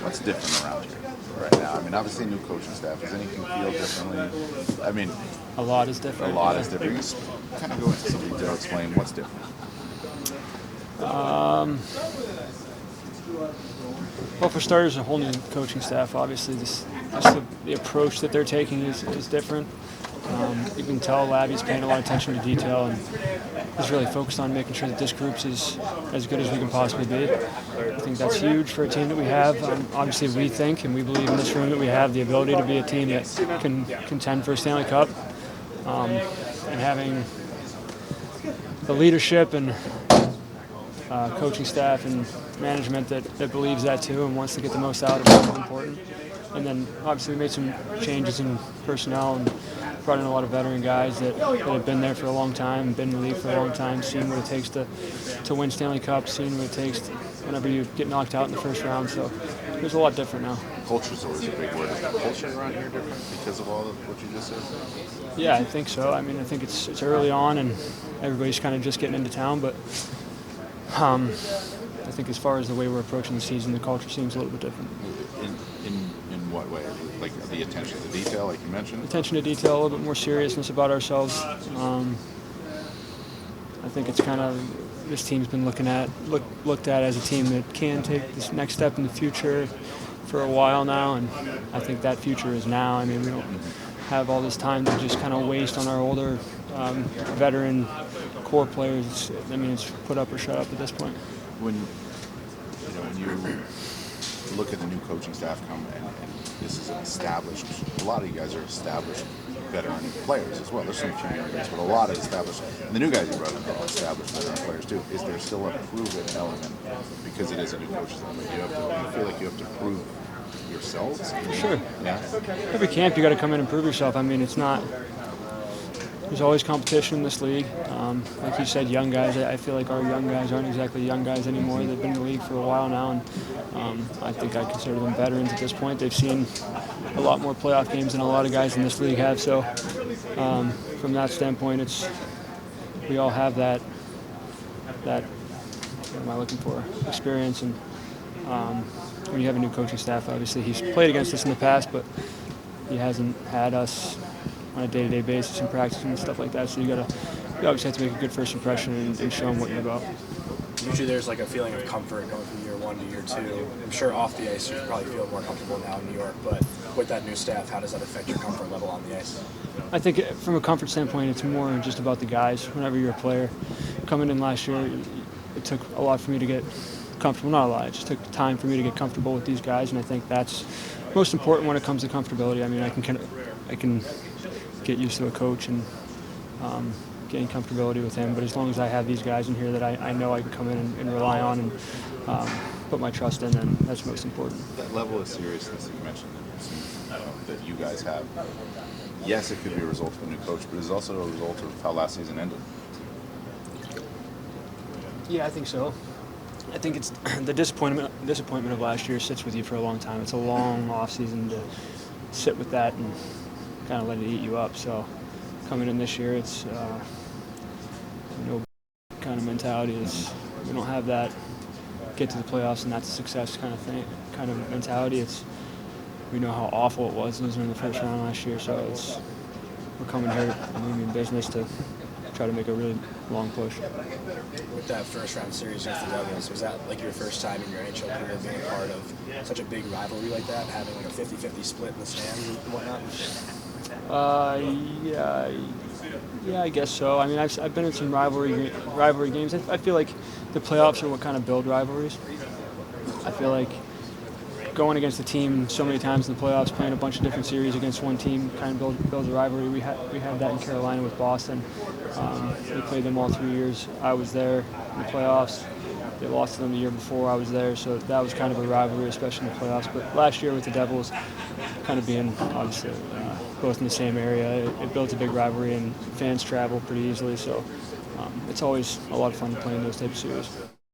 What's different around here right now? I mean, obviously new coaching staff. Does anything feel differently? I mean, A lot is different. a lot is different. Just kind of go into some detail, explain what's different. Well, for starters, a whole new coaching staff. Obviously, just the approach that they're taking is different. You can tell Labby's paying a lot of attention to detail and is really focused on making sure that this group's is as good as we can possibly be. I think that's huge for a team that we have. Obviously, we think and we believe in this room that we have the ability to be a team that can contend for a Stanley Cup. And having the leadership and coaching staff and management that believes that too and wants to get the most out of it is important. And then obviously we made some changes in personnel and brought in a lot of veteran guys that have been there for a long time, been in the league for a long time, seen what it takes to win Stanley Cups, seen what it takes whenever you get knocked out in the first round. So there's a lot different now. Culture's always a big word. Is the culture around here different because of all of what you just said? Yeah, I think so. I mean, I think it's early on and everybody's kind of just getting into town, but I think as far as the way we're approaching the season, the culture seems a little bit different. In what way? Like the attention to detail, like you mentioned? Attention to detail, a little bit more seriousness about ourselves. I think it's kind of this team's been looked at as a team that can take this next step in the future for a while now, and I think that future is now. I mean, we don't have all this time to just kind of waste on our older veteran core players. I mean, it's put up or shut up at this point. When you look at the new coaching staff come and this is an established, a lot of you guys are established veteran players as well. There's some few young guys, but a lot of established, and the new guys you brought in are all established veteran players too. Is there still a prove-it element because it is a new coaching staff? You feel like you have to prove yourselves? Sure. Yeah. Every camp you got to come in and prove yourself. I mean, it's not. There's always competition in this league. Like you said, young guys. I feel like our young guys aren't exactly young guys anymore. They've been in the league for a while now, and I think I consider them veterans at this point. They've seen a lot more playoff games than a lot of guys in this league have. So, from that standpoint, we all have that. What am I looking for? Experience, and when you have a new coaching staff, obviously he's played against us in the past, but he hasn't had us on a day-to-day basis in practice and stuff like that. So you obviously have to make a good first impression and show them what you're about. Usually there's like a feeling of comfort going from year one to year two. I'm sure off the ice you probably feel more comfortable now in New York, but with that new staff, how does that affect your comfort level on the ice? I think from a comfort standpoint, it's more just about the guys. Whenever you're a player, coming in last year, it took a lot for me to get comfortable. Not a lot, it just took time for me to get comfortable with these guys, and I think that's most important when it comes to comfortability. I mean, I can get used to a coach and getting comfortability with him, but as long as I have these guys in here that I know I can come in and rely on and put my trust in, then that's most important. That level of seriousness that you mentioned that you guys have, yes, it could be a result of a new coach, but it's also a result of how last season ended. Yeah, I think so. I think it's the disappointment of last year sits with you for a long time. It's a long off season to sit with that and kind of let it eat you up. So coming in this year, it's kind of mentality. We don't have that get to the playoffs and that's a success kind of mentality. We know how awful it was losing in the first round last year. So we're coming here and we mean business to try to make a really long push. With that first round series against the Devils, was that like your first time in your NHL career being a part of such a big rivalry like that, having like a 50-50 split in the stands and whatnot? Yeah, I guess so. I mean, I've been in some rivalry games. I feel like the playoffs are what kind of build rivalries. I feel like going against a team so many times in the playoffs, playing a bunch of different series against one team, kind of builds a rivalry. We had that in Carolina with Boston. We played them all 3 years. I was there in the playoffs. They lost to them the year before I was there, so that was kind of a rivalry, especially in the playoffs. But last year with the Devils, kind of being obviously both in the same area, it builds a big rivalry, and fans travel pretty easily. So it's always a lot of fun to play in those types of series.